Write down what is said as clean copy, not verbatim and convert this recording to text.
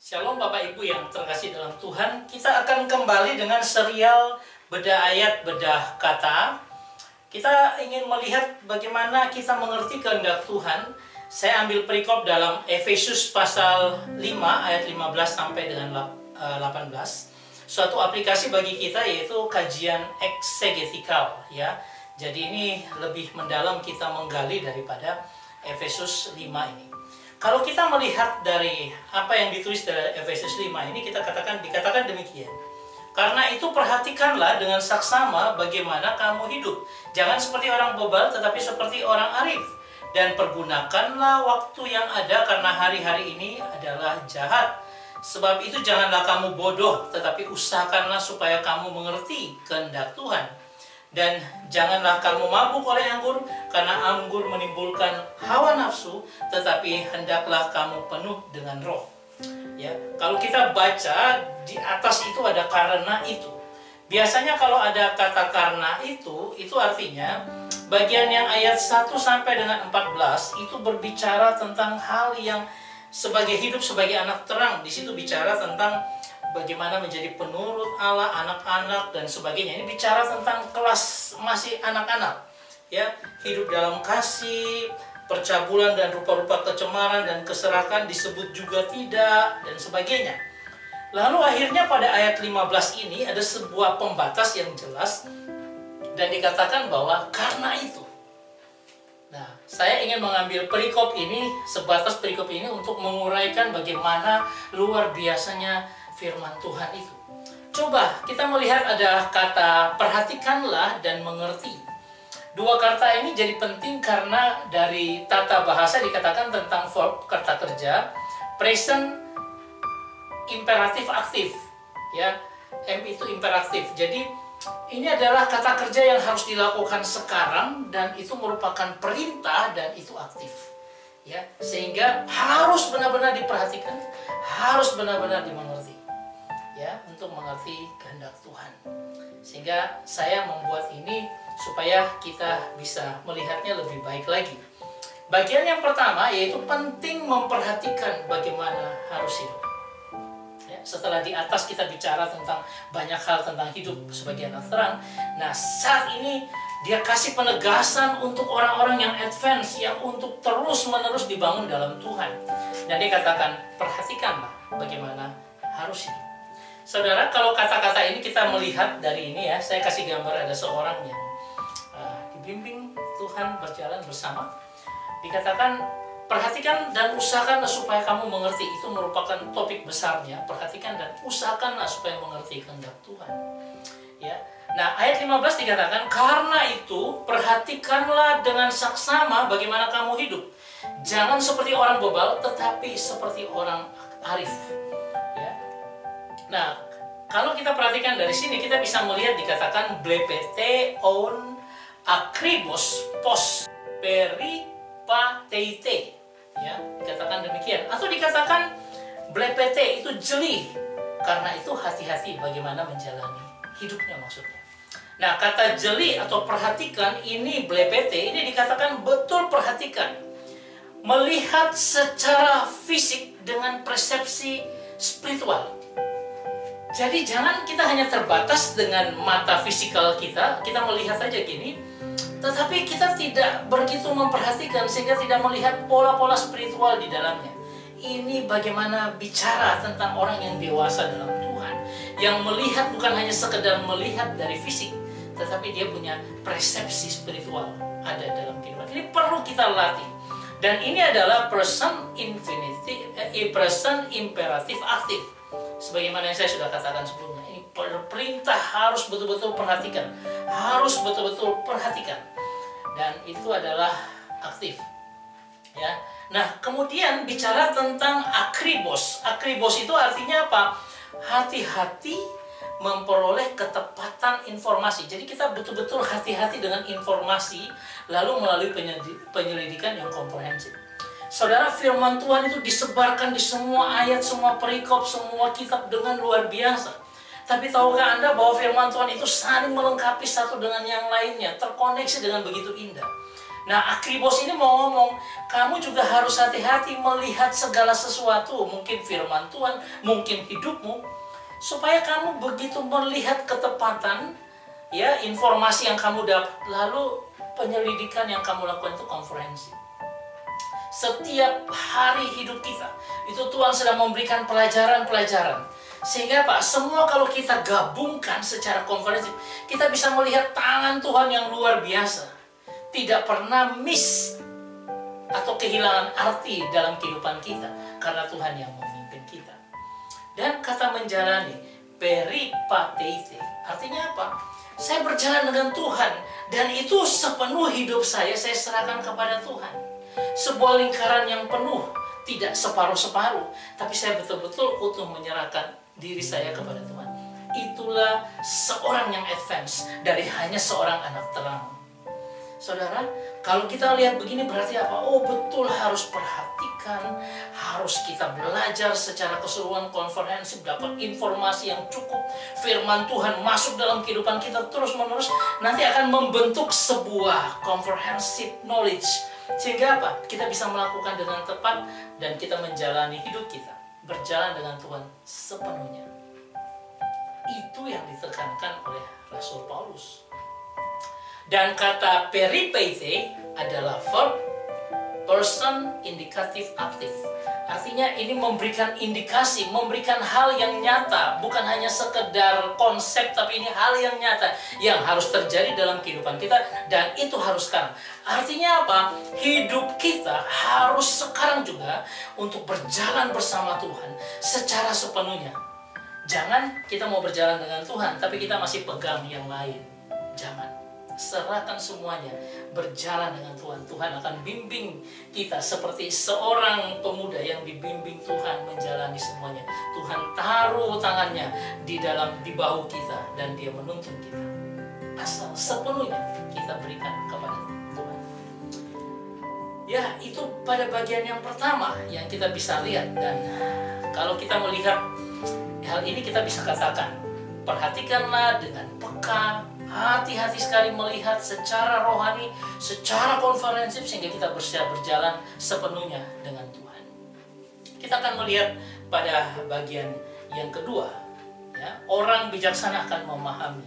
Shalom Bapak Ibu yang terkasih dalam Tuhan. Kita akan kembali dengan serial bedah ayat, bedah kata. Kita ingin melihat bagaimana kita mengerti kehendak Tuhan. Saya ambil perikop dalam Efesus pasal 5 ayat 15 sampai dengan 18. Suatu aplikasi bagi kita yaitu kajian eksegetikal ya. Jadi ini lebih mendalam kita menggali daripada Efesus 5 ini. Kalau kita melihat dari apa yang ditulis dari Efesus 5 ini, dikatakan demikian. Karena itu perhatikanlah dengan saksama bagaimana kamu hidup. Jangan seperti orang bebal, tetapi seperti orang arif. Dan pergunakanlah waktu yang ada, karena hari-hari ini adalah jahat. Sebab itu janganlah kamu bodoh, tetapi usahakanlah supaya kamu mengerti kehendak Tuhan. Dan janganlah kamu mabuk oleh anggur, karena anggur menimbulkan hawa nafsu, tetapi hendaklah kamu penuh dengan roh. Ya, kalau kita baca di atas itu ada karena itu. Biasanya kalau ada kata karena itu artinya bagian yang ayat 1 sampai dengan 14 itu berbicara tentang hal yang sebagai hidup sebagai anak terang. Di situ bicara tentang bagaimana menjadi penurut Allah, anak-anak dan sebagainya. Ini bicara tentang kelas masih anak-anak, ya, hidup dalam kasih, percabulan dan rupa-rupa kecemaran dan keserakan disebut juga tidak dan sebagainya. Lalu akhirnya pada ayat 15 ini ada sebuah pembatas yang jelas dan dikatakan bahwa karena itu. Nah, saya ingin mengambil perikop ini, sebatas perikop ini untuk menguraikan bagaimana luar biasanya firman Tuhan itu. Coba kita melihat ada kata perhatikanlah dan mengerti. Dua kata ini jadi penting karena dari tata bahasa dikatakan tentang verb, kata kerja, present imperatif aktif. Ya, M itu imperatif. Jadi ini adalah kata kerja yang harus dilakukan sekarang dan itu merupakan perintah dan itu aktif. Ya, sehingga harus benar-benar diperhatikan, harus benar-benar dimengerti. Ya, untuk mengerti kehendak Tuhan. Sehingga saya membuat ini supaya kita bisa melihatnya lebih baik lagi. Bagian yang pertama yaitu penting memperhatikan bagaimana harus hidup. Ya, setelah di atas kita bicara tentang banyak hal tentang hidup sebagai anak terang. Nah, saat ini dia kasih penegasan untuk orang-orang yang advance, yang untuk terus-menerus dibangun dalam Tuhan. Dan dia katakan, perhatikanlah bagaimana harus hidup. Saudara, kalau kata-kata ini kita melihat dari ini ya, saya kasih gambar ada seorang yang dibimbing Tuhan berjalan bersama. Dikatakan, perhatikan dan usahakanlah supaya kamu mengerti. Itu merupakan topik besarnya. Perhatikan dan usahakanlah supaya mengerti kehendak Tuhan. Ya. Nah, ayat 15 dikatakan, karena itu perhatikanlah dengan saksama bagaimana kamu hidup. Jangan seperti orang bebal, tetapi seperti orang arif. Nah, kalau kita perhatikan dari sini, kita bisa melihat dikatakan blepete on akribos pos peripateite. Ya, dikatakan demikian. Atau dikatakan blepete itu jeli. Karena itu hati-hati bagaimana menjalani hidupnya maksudnya. Nah, kata jeli atau perhatikan ini blepete, ini dikatakan betul perhatikan. Melihat secara fisik dengan persepsi spiritual. Jadi jangan kita hanya terbatas dengan mata fisikal kita melihat saja gini, tetapi kita tidak begitu memperhatikan sehingga tidak melihat pola-pola spiritual di dalamnya. Ini bagaimana bicara tentang orang yang dewasa dalam Tuhan, yang melihat bukan hanya sekedar melihat dari fisik, tetapi dia punya persepsi spiritual ada dalam kehidupan. Ini perlu kita latih. Dan ini adalah present imperatif aktif. Sebagaimana yang saya sudah katakan sebelumnya, ini perintah harus betul-betul perhatikan, harus betul-betul perhatikan, dan itu adalah aktif. Ya, nah kemudian bicara tentang akribos. Akribos itu artinya apa? Hati-hati memperoleh ketepatan informasi. Jadi kita betul-betul hati-hati dengan informasi, lalu melalui penyelidikan yang komprehensif. Saudara, firman Tuhan itu disebarkan di semua ayat, semua perikop, semua kitab dengan luar biasa. Tapi tahukah Anda bahwa firman Tuhan itu saling melengkapi satu dengan yang lainnya, terkoneksi dengan begitu indah. Nah, Akribos ini mau ngomong, kamu juga harus hati-hati melihat segala sesuatu, mungkin firman Tuhan, mungkin hidupmu, supaya kamu begitu melihat ketepatan, ya, informasi yang kamu dapat, lalu penyelidikan yang kamu lakukan itu komprehensif. Setiap hari hidup kita, itu Tuhan sedang memberikan pelajaran-pelajaran. Sehingga Pak, semua kalau kita gabungkan secara komprehensif, kita bisa melihat tangan Tuhan yang luar biasa. Tidak pernah miss atau kehilangan arti dalam kehidupan kita, karena Tuhan yang memimpin kita. Dan kata menjalani, peripateite, artinya apa? Saya berjalan dengan Tuhan, dan itu sepenuh hidup saya serahkan kepada Tuhan. Sebuah lingkaran yang penuh, tidak separuh-separuh, tapi saya betul-betul utuh menyerahkan diri saya kepada Tuhan. Itulah seorang yang advance dari hanya seorang anak terang. Saudara, kalau kita lihat begini berarti apa? Oh, betul, harus perhatikan, harus kita belajar secara keseluruhan, komprehensif, dapat informasi yang cukup. Firman Tuhan masuk dalam kehidupan kita terus-menerus, nanti akan membentuk sebuah comprehensive knowledge. Sehingga apa? Kita bisa melakukan dengan tepat dan kita menjalani hidup kita, berjalan dengan Tuhan sepenuhnya. Itu yang ditekankan oleh Rasul Paulus. Dan kata peripeite adalah verb person indikatif aktif. Artinya ini memberikan indikasi, memberikan hal yang nyata, bukan hanya sekedar konsep, tapi ini hal yang nyata yang harus terjadi dalam kehidupan kita, dan itu harus sekarang. Artinya apa? Hidup kita harus sekarang juga untuk berjalan bersama Tuhan secara sepenuhnya. Jangan kita mau berjalan dengan Tuhan, tapi kita masih pegang yang lain. Jangan. Serahkan semuanya, berjalan dengan Tuhan. Tuhan akan bimbing kita seperti seorang pemuda yang dibimbing Tuhan menjalani semuanya. Tuhan taruh tangannya di bahu kita dan Dia menuntun kita. Asal sepenuhnya kita berikan kepada Tuhan. Ya, itu pada bagian yang pertama yang kita bisa lihat. Dan kalau kita melihat hal ini, kita bisa katakan, perhatikanlah dengan peka, hati-hati sekali melihat secara rohani, secara komprehensif, sehingga kita berjalan sepenuhnya dengan Tuhan. Kita akan melihat pada bagian yang kedua, ya, orang bijaksana akan memahami